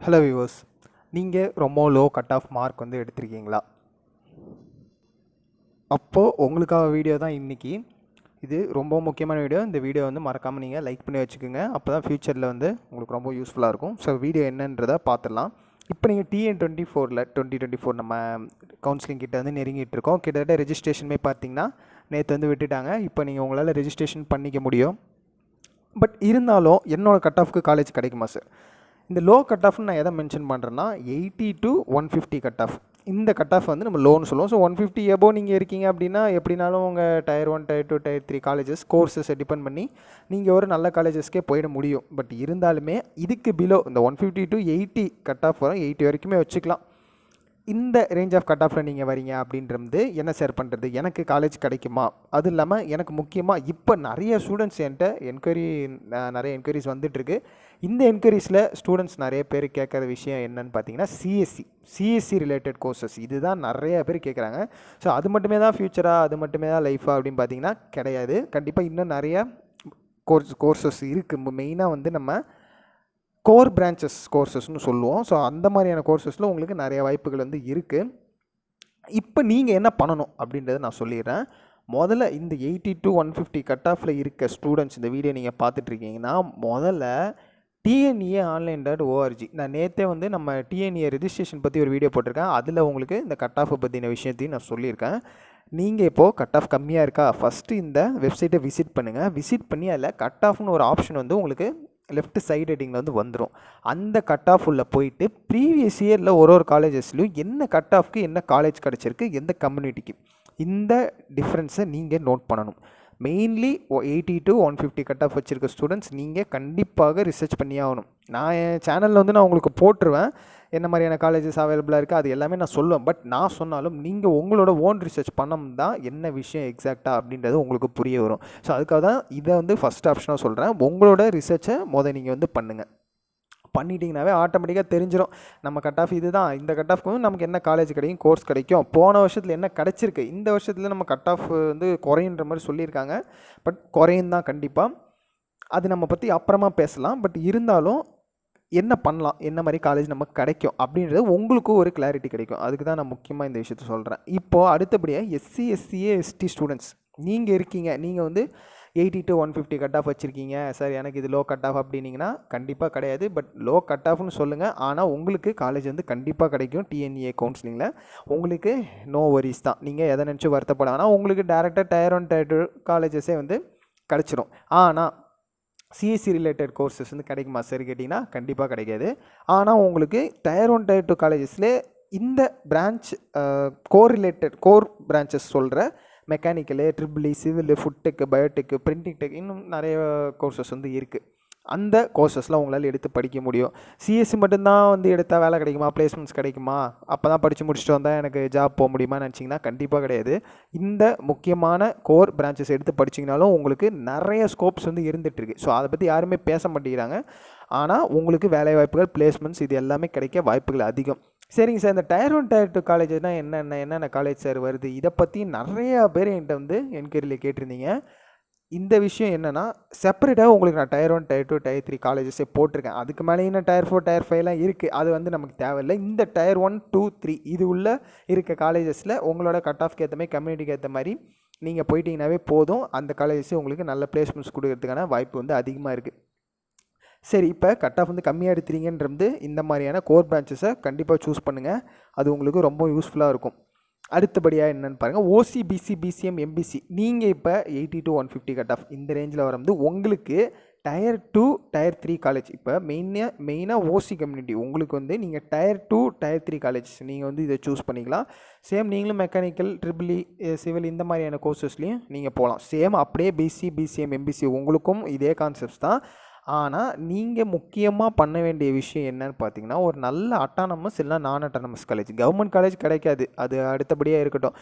Hello viewers, நீங்கள் ரொம்ப low cut off mark வந்து எடுத்திருக்கீங்களா? அப்போது உங்களுக்காக வீடியோ தான் இன்றைக்கி. இது ரொம்ப முக்கியமான வீடியோ. இந்த வீடியோ வந்து மறக்காமல் நீங்கள் லைக் பண்ணி வச்சுக்கோங்க. அப்போ தான் ஃப்யூச்சரில் வந்து உங்களுக்கு ரொம்ப யூஸ்ஃபுல்லாக இருக்கும். ஸோ வீடியோ என்னன்றதை பார்த்துடலாம். இப்போ நீங்கள் TN24 2024 நம்ம கவுன்சிலிங் கிட்ட வந்து நெருங்கிட்டு இருக்கோம். கிட்டத்தட்ட ரெஜிஸ்ட்ரேஷனுமே பார்த்தீங்கன்னா நேற்று வந்து விட்டுட்டாங்க. இப்போ நீங்கள் உங்களால் ரெஜிஸ்ட்ரேஷன் பண்ணிக்க முடியும். பட் இருந்தாலும் என்னோடய கட் ஆஃப்க்கு காலேஜ் கிடைக்குமா சார்? இந்த லோ கட் ஆஃப்னு நான் எதை மென்ஷன் பண்ணுறேன்னா 80 to 150 கட் ஆஃப். இந்த கட் ஆஃப் வந்து நம்ம லோன்னு சொல்லுவோம். ஸோ 150 எபோவ் நீங்கள் இருக்கீங்க அப்படின்னா எப்படினாலும் உங்கள் Tier 1 Tier 2 Tier 3 colleges கோர்ஸஸை depend பண்ணி நீங்கள் ஒரு நல்ல காலேஜஸ்க்கே போயிட முடியும். பட் இருந்தாலுமே இதுக்கு பிலோ இந்த 150 to 80 கட் ஆஃப் வரும். 80 வரைக்குமே வச்சுக்கலாம். இந்த ரேஞ்ச் ஆஃப் கட் ஆஃபில் நீங்கள் வரீங்க அப்படின்றது என்ன ஷேர் பண்ணுறது, எனக்கு காலேஜ் கிடைக்குமா? அது இல்லாமல் எனக்கு முக்கியமாக இப்போ நிறைய ஸ்டூடெண்ட்ஸ் என்கிட்ட நிறைய என்கொயரிஸ் வந்துட்டுருக்கு. இந்த என்கொயரிஸில் ஸ்டூடெண்ட்ஸ் நிறைய பேர் கேட்குற விஷயம் என்னன்னு பார்த்தீங்கன்னா சிஎஸ்சி ரிலேட்டட் கோர்சஸ். இதுதான் நிறைய பேர் கேட்குறாங்க. ஸோ அது மட்டுமே தான் ஃப்யூச்சராக, அது மட்டுமே தான் லைஃபா அப்படின்னு பார்த்தீங்கன்னா கிடையாது. கண்டிப்பாக இன்னும் நிறைய கோர்சஸ் இருக்குது. மெயினாக வந்து நம்ம கோர் பிரான்ச்சஸ் கோர்சஸ்னு சொல்லுவோம். ஸோ அந்த மாதிரியான கோர்சஸில் உங்களுக்கு நிறைய வாய்ப்புகள் வந்து இருக்குது. இப்போ நீங்கள் என்ன பண்ணணும் அப்படின்றத நான் சொல்லிடுறேன். முதல்ல இந்த 80 to 150 கட் ஆஃபில் இருக்க ஸ்டூடெண்ட்ஸ் இந்த வீடியோ நீங்கள் பார்த்துட்ருக்கீங்கன்னா முதல்ல TNEA-online.org. நான் நேற்றே வந்து நம்ம TNEA ரெஜிஸ்ட்ரேஷன் பற்றி ஒரு வீடியோ போட்டிருக்கேன். அதில் உங்களுக்கு இந்த கட் ஆஃபை பற்றின விஷயத்தையும் நான் சொல்லியிருக்கேன். நீங்கள் இப்போது கட் ஆஃப் கம்மியாக இருக்கா, ஃபஸ்ட்டு இந்த வெப்சைட்டை விசிட் பண்ணுங்கள். விசிட் பண்ணி அதில் கட் ஆஃப்னு ஒரு ஆப்ஷன் வந்து உங்களுக்கு லெஃப்ட் சைடு ஹெட்டிங்கில் வந்து வந்துடும். அந்த கட் ஆஃப் உள்ள போயிட்டு ப்ரீவியஸ் இயரில் ஒரு காலேஜஸ்லையும் என்ன கட் ஆஃப்க்கு என்ன காலேஜ் கிடச்சிருக்கு, எந்த கம்யூனிட்டிக்கு, இந்த டிஃப்ரென்ஸை நீங்கள் நோட் பண்ணணும். மெயின்லி 80 to 150 கட் ஆஃப் வச்சுருக்க ஸ்டூடெண்ட்ஸ் நீங்கள் கண்டிப்பாக ரிசர்ச் பண்ணி ஆகணும். நான் என் சேனலில் வந்து நான் உங்களுக்கு போட்டுருவேன் என்ன மாதிரியான காலேஜஸ் அவைலபிளாக இருக்குது, அது எல்லாமே நான் சொல்லுவேன். பட் நான் சொன்னாலும் நீங்கள் உங்களோட ஓன் ரிசர்ச் பண்ணோம்னா என்ன விஷயம் எக்ஸாக்டாக அப்படின்றது உங்களுக்கு புரிய வரும். ஸோ அதுக்காக தான் இதை வந்து ஃபஸ்ட் ஆப்ஷனாக சொல்கிறேன். உங்களோட ரிசர்ச்சை நீங்கள் வந்து பண்ணுங்கள். பண்ணிட்டீங்கன்னாவே ஆட்டோமேட்டிக்காக தெரிஞ்சிடும் நம்ம கட் ஆஃப் இது தான், இந்த கட் ஆஃப்க்கு வந்து நமக்கு என்ன காலேஜ் கிடைக்கும், கோர்ஸ் கிடைக்கும், போன வருஷத்தில் என்ன கிடச்சிருக்கு, இந்த வருஷத்தில் நம்ம கட் ஆஃப் வந்து குறையுன்ற மாதிரி சொல்லியிருக்காங்க. பட் குறையும் தான் கண்டிப்பாக. அது நம்ம பற்றி அப்புறமா பேசலாம். பட் இருந்தாலும் என்ன பண்ணலாம், என்ன மாதிரி காலேஜ் நமக்கு கிடைக்கும் அப்படின்றது உங்களுக்கு ஒரு கிளாரிட்டி கிடைக்கும். அதுக்கு தான் நான் முக்கியமாக இந்த விஷயத்த சொல்கிறேன். இப்போது அடுத்தபடியாக SC/ST ஸ்டூடெண்ட்ஸ் நீங்கள் இருக்கீங்க. நீங்கள் வந்து 80 to 150 கட் ஆஃப் வச்சுருக்கீங்க. சார் எனக்கு இது லோ கட் ஆஃப் அப்படின்னீங்கன்னா கண்டிப்பாக கிடையாது. பட் லோ கட் ஆஃப்னு சொல்லுங்கள், ஆனால் உங்களுக்கு காலேஜ் வந்து கண்டிப்பாக கிடைக்கும். TNEA கவுன்சிலிங்கில் உங்களுக்கு நோ வரிஸ் தான். நீங்கள் எதை நினச்சி வருத்தப்பட வேணாம். உங்களுக்கு டேரெக்டாக Tier 1 Tier 2 காலேஜஸே வந்து கிடச்சிரும். ஆனால் சிஎஸ்சி ரிலேட்டட் கோர்சஸ் வந்து கிடைக்குமா சார் கேட்டிங்கன்னா கண்டிப்பாக கிடைக்காது. ஆனால் உங்களுக்கு Tier 1 Tier 2 காலேஜஸில் இந்த பிரான்ச் கோர் பிரான்ச்சஸ் சொல்கிற mechanical, triple E, civil, food tech, biotech, printing tech, இன்னும் நிறைய கோர்சஸ் வந்து இருக்குது. அந்த கோர்சஸ்லாம் உங்களால் எடுத்து படிக்க முடியும். சிஎஸ்சி மட்டும்தான் வந்து எடுத்தால் வேலை கிடைக்குமா, பிளேஸ்மெண்ட்ஸ் கிடைக்குமா, அப்போ தான் படித்து முடிச்சுட்டு வந்தால் எனக்கு ஜாப் போக முடியுமான்னு நினச்சிங்கன்னா கண்டிப்பாக கிடையாது. இந்த முக்கியமான கோர் பிரான்ச்சஸ் எடுத்து படிச்சிங்கனாலும் உங்களுக்கு நிறைய ஸ்கோப்ஸ் வந்து இருந்துகிட்ருக்கு. ஸோ அதை பற்றி யாருமே பேச மாட்டேங்கிறாங்க. ஆனால் உங்களுக்கு வேலை வாய்ப்புகள், பிளேஸ்மெண்ட்ஸ் இது எல்லாமே கிடைக்க வாய்ப்புகள் அதிகம். சரிங்க சார், இந்த Tier 1 Tier 2 காலேஜஸ்னால் என்னென்ன காலேஜ் சார் வருது, இதை பற்றி நிறையா பேர் என்கிட்ட வந்து என்கொயரியில் கேட்டிருந்தீங்க. இந்த விஷயம் என்னென்னா செப்பரேட்டாக உங்களுக்கு நான் Tier 1 Tier 2 Tier 3 காலேஜஸே போட்டிருக்கேன். அதுக்கு மேலே இன்னும் Tier 4 Tier 5லாம் இருக்குது. அது வந்து நமக்கு தேவையில்லை. இந்த Tier 1 2 3 இது உள்ள இருக்க காலேஜஸில் உங்களோட கட் ஆஃப்க்கு ஏற்ற மாதிரி, கம்யூனிட்டிக்கு ஏற்ற மாதிரி நீங்கள் போயிட்டீங்கன்னாவே போதும். அந்த காலேஜஸே உங்களுக்கு நல்ல பிளேஸ்மெண்ட்ஸ் கொடுக்கறதுக்கான வாய்ப்பு வந்து அதிகமாக இருக்குது. சரி, இப்போ கட் ஆஃப் வந்து கம்மியாக எடுத்துறீங்கன்றது இந்த மாதிரியான கோர் பிரான்ச்சஸை கண்டிப்பாக சூஸ் பண்ணுங்கள். அது உங்களுக்கு ரொம்ப யூஸ்ஃபுல்லாக இருக்கும். அடுத்தபடியாக என்னென்னு பாருங்கள், OC, BC, BCM, MBC. நீங்கள் இப்போ 80 to 150 கட் ஆஃப் இந்த ரேஞ்சில் வரும்போது உங்களுக்கு Tier 2 Tier 3 காலேஜ் இப்போ மெயினாக OC கம்யூனிட்டி உங்களுக்கு வந்து நீங்கள் Tier 2 Tier 3 காலேஜ் நீங்கள் வந்து இதை சூஸ் பண்ணிக்கலாம். சேம் நீங்களும் மெக்கானிக்கல், ட்ரிபிள்இ, சிவில் இந்த மாதிரியான கோர்சஸ்லையும் நீங்கள் போகலாம். சேம் அப்படியே BC, BCM, MBC உங்களுக்கும் இதே கான்செப்ட்ஸ் தான். ஆனால் நீங்கள் முக்கியமாக பண்ண வேண்டிய விஷயம் என்னன்னு பார்த்தீங்கன்னா, ஒரு நல்ல அட்டானமஸ் இல்லை நான் அட்டானமஸ் காலேஜ். கவர்மெண்ட் காலேஜ் கிடைக்காது, அது அடுத்தபடியாக இருக்கட்டும்.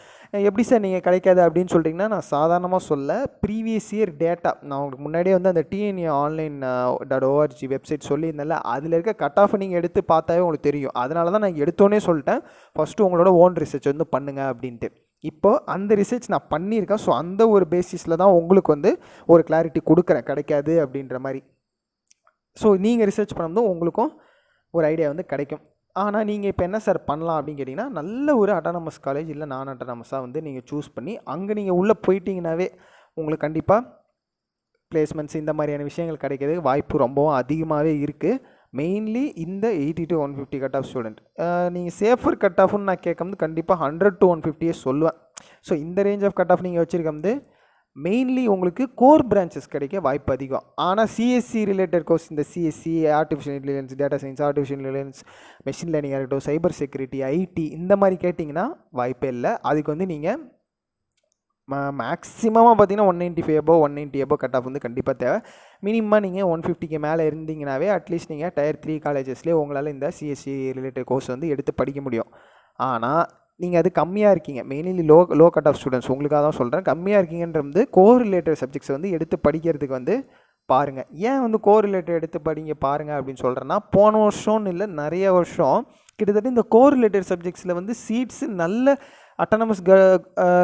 எப்படி சார் நீங்கள் கிடைக்காது அப்படின்னு சொல்லிட்டிங்கன்னா, நான் சாதாரணமாக சொல்ல ப்ரீவியஸ் இயர் டேட்டா நான் உங்களுக்கு முன்னாடியே வந்து அந்த TNEA-online.org வெப்சைட் சொல்லியிருந்தேன்ல, அதில் இருக்க கட் ஆஃப் நீங்கள் எடுத்து பார்த்தாவே உங்களுக்கு தெரியும். அதனால தான் நான் எடுத்தோன்னே சொல்லிட்டேன் ஃபஸ்ட்டு உங்களோட ஓன் ரிசர்ச் வந்து பண்ணுங்கள் அப்படின்ட்டு. இப்போ அந்த ரிசர்ச் நான் பண்ணியிருக்கேன். ஸோ அந்த ஒரு பேசிஸில் தான் உங்களுக்கு வந்து ஒரு கிளாரிட்டி கொடுக்குறேன் கிடைக்காது அப்படின்ற மாதிரி. ஸோ நீங்கள் ரிசர்ச் பண்ணும்போது உங்களுக்கும் ஒரு ஐடியா வந்து கிடைக்கும். ஆனால் நீங்கள் இப்போ என்ன சார் பண்ணலாம் அப்படின்னு கேட்டிங்கன்னா, நல்ல ஒரு அட்டானமஸ் காலேஜ் இல்லை நான் அட்டானமஸாக வந்து நீங்கள் சூஸ் பண்ணி அங்கே நீங்கள் உள்ளே போயிட்டீங்கன்னாவே உங்களுக்கு கண்டிப்பாக பிளேஸ்மெண்ட்ஸ் இந்த மாதிரியான விஷயங்கள் கிடைக்கிறதுக்கு வாய்ப்பு ரொம்பவும் அதிகமாகவே இருக்குது. மெயின்லி இந்த 80 to 150 கட் ஆஃப் ஸ்டூடெண்ட். நீங்கள் சேஃபர் கட் ஆஃப்னு நான் கேட்கும்போது கண்டிப்பாக 100 to 150 சொல்லுவேன். ஸோ இந்த ரேஞ்ச் ஆஃப் கட் ஆஃப் நீங்கள் வச்சுருக்கோம் மெயின்லி உங்களுக்கு கோர் பிரான்ச்சஸ் கிடைக்க வாய்ப்பு அதிகம். ஆனால் சிஎஸ்சி ரிலேட்டட் கோர்ஸ் இந்த CSC, artificial intelligence, data science, artificial intelligence, machine learning இருக்கட்டும், சைபர் செக்யூரிட்டி, ஐடி இந்த மாதிரி கேட்டிங்கன்னா வாய்ப்பே இல்லை. அதுக்கு வந்து நீங்கள் மேக்ஸிமமாக பார்த்தீங்கன்னா 195 above 190 above கட் ஆஃப் வந்து கண்டிப்பாக தேவை. மினிமமாக நீங்கள் 150க்கு மேலே இருந்தீங்கன்னாவே அட்லீஸ்ட் நீங்கள் டயர் 3 காலேஜஸ்லேயே உங்களால் இந்த சிஎஸ்சி ரிலேட்டட் கோர்ஸ் வந்து எடுத்து படிக்க முடியும். ஆனால் நீங்கள் அது கம்மியாக இருக்கீங்க, mainly low cut off students உங்களுக்காக தான் சொல்கிறேன். கம்மியாக இருக்கீங்கன்றது கோர் ரிலேட்டட் சப்ஜெக்ட்ஸ் வந்து எடுத்து படிக்கிறதுக்கு வந்து பாருங்கள். ஏன் வந்து கோர் ரிலேட்டட் எடுத்து படிங்க பாருங்கள் அப்படின்னு சொல்கிறேன்னா, போன வருஷம்னு இல்லை நிறைய வருஷம் கிட்டத்தட்ட இந்த கோர் ரிலேட்டட் சப்ஜெக்ட்ஸில் வந்து சீட்ஸு நல்ல அட்டானமஸ்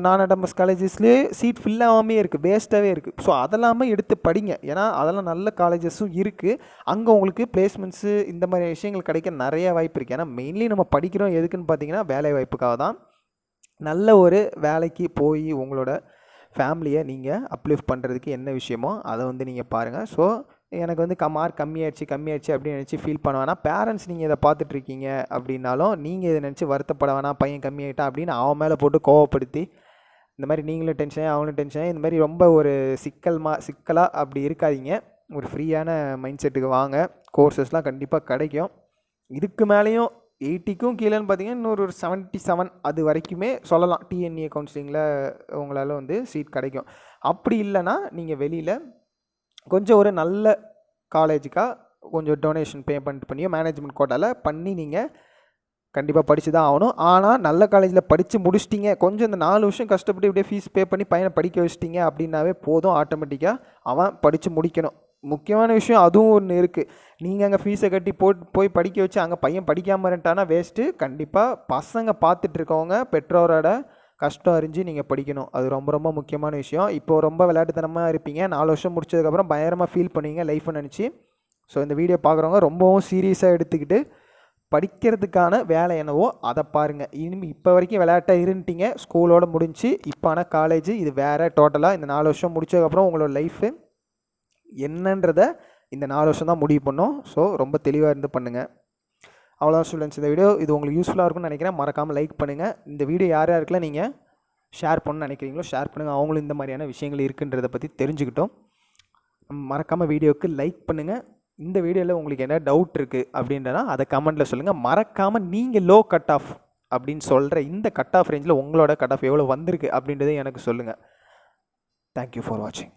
நான் அட்டானமஸ் காலேஜஸ்லேயே சீட் ஃபில் ஆகாமே இருக்குது, வேஸ்ட்டாகவே இருக்குது. ஸோ அதெல்லாமே எடுத்து படிங்க. ஏன்னா அதெல்லாம் நல்ல காலேஜஸும் இருக்குது. அங்கே உங்களுக்கு பிளேஸ்மெண்ட்ஸு இந்த மாதிரி விஷயங்கள் கிடைக்க நிறைய வாய்ப்பு இருக்குது. ஏன்னா மெயின்லி நம்ம படிக்கிறோம் எதுக்குன்னு பார்த்தீங்கன்னா வேலை வாய்ப்புக்காக தான். நல்ல ஒரு வேலைக்கு போய் உங்களோட ஃபேமிலியை நீங்கள் அப்லிஃப்ட் பண்ணுறதுக்கு என்ன விஷயமோ அதை வந்து நீங்கள் பாருங்கள். ஸோ எனக்கு வந்து மார்க் கம்மியாயிடுச்சு அப்படின்னு நினச்சி ஃபீல் பண்ண வேணாம். பேரண்ட்ஸ் நீங்கள் இதை பார்த்துட்ருக்கீங்க அப்படின்னாலும் நீங்கள் இதை நினச்சி வருத்தப்பட வேணாம். பையன் கம்மியாயிட்டான் அப்படின்னு அவன் மேலே போட்டு கோவப்படுத்தி இந்த மாதிரி நீங்களும் டென்ஷன் அவனும் டென்ஷன் இந்த மாதிரி ரொம்ப ஒரு சிக்கலாக அப்படி இருக்காதீங்க. ஒரு ஃப்ரீயான மைண்ட் செட்டுக்கு வாங்க. கோர்சஸ்லாம் கண்டிப்பாக கிடைக்கும். இதுக்கு மேலேயும் 80க்கும் கீழேன்னு பார்த்தீங்கன்னா இன்னொரு 77 அது வரைக்குமே சொல்லலாம். டிஎன்ஏ கவுன்சிலிங்கில் உங்களால் வந்து சீட் கிடைக்கும். அப்படி இல்லைன்னா நீங்கள் வெளியில் கொஞ்சம் ஒரு நல்ல காலேஜுக்காக கொஞ்சம் டொனேஷன் பேமெண்ட் பண்ணியோ மேனேஜ்மெண்ட் கோட்டாவில் பண்ணி நீங்கள் கண்டிப்பாக படித்து தான் ஆகணும். ஆனால் நல்ல காலேஜில் படித்து முடிச்சிட்டிங்க, கொஞ்சம் இந்த 4 வருஷம் கஷ்டப்பட்டு இப்படியே ஃபீஸ் பே பண்ணி பையனை படிக்க வச்சிட்டிங்க அப்படின்னாவே போதும். ஆட்டோமேட்டிக்காக அவன் படித்து முடிக்கணும். முக்கியமான விஷயம் அதுவும் ஒன்று இருக்குது. நீங்கள் அங்கே ஃபீஸை கட்டி போய் படிக்க வச்சு அங்கே பையன் படிக்காமல் இருந்துட்டானா வேஸ்ட்டு. கண்டிப்பாக பசங்க பார்த்துட்ருக்கவங்க பெற்றோரோட கஷ்டம் அறிஞ்சு நீங்கள் படிக்கணும். அது ரொம்ப ரொம்ப முக்கியமான விஷயம். இப்போது ரொம்ப விளையாட்டுத்தனமாக இருப்பீங்க, 4 வருஷம் முடிச்சதுக்கப்புறம் பயங்கரமாக ஃபீல் பண்ணுவீங்க லைஃப்பை நினச்சி. ஸோ இந்த வீடியோ பார்க்குறவங்க ரொம்பவும் சீரியஸாக எடுத்துக்கிட்டு படிக்கிறதுக்கான வேலை என்னவோ அதை பாருங்கள். இப்போ வரைக்கும் விளையாட்டாக இருந்துட்டீங்க, ஸ்கூலோடு முடிஞ்சு இப்போ ஆனால் காலேஜ் இது வேறு டோட்டலாக. இந்த 4 வருஷம் முடிச்சதுக்கப்புறம் உங்களோட லைஃபு என்னன்றதை இந்த 4 வருஷம் தான் முடிவு பண்ணோம். ஸோ ரொம்ப தெளிவாக இருந்து பண்ணுங்கள். அவ்வளோதான் ஸ்டூடெண்ட்ஸ், இந்த வீடியோ இது உங்களுக்கு யூஸ்ஃபுல்லாக இருக்கும்னு நினைக்கிறேன். மறக்காமல் லைக் பண்ணுங்கள். இந்த வீடியோ யார் யாருக்கெல்லாம் நீங்கள் ஷேர் பண்ணணும்னு நினைக்கிறீங்களோ ஷேர் பண்ணுங்கள். அவங்களும் இந்த மாதிரியான விஷயங்கள் இருக்குன்றதை பற்றி தெரிஞ்சுக்கிட்டோம். மறக்காமல் வீடியோவுக்கு லைக் பண்ணுங்கள். இந்த வீடியோவில் உங்களுக்கு என்ன டவுட் இருக்குது அப்படின்றனா அதை கமெண்ட்டில் சொல்லுங்கள். மறக்காமல் நீங்கள் லோ கட் ஆஃப் அப்படின்னு சொல்கிற இந்த கட் ஆஃப் ரேஞ்சில் உங்களோட கட் ஆஃப் எவ்வளோ வந்திருக்கு அப்படின்றத எனக்கு சொல்லுங்கள். தேங்க்யூ ஃபார் வாட்சிங்.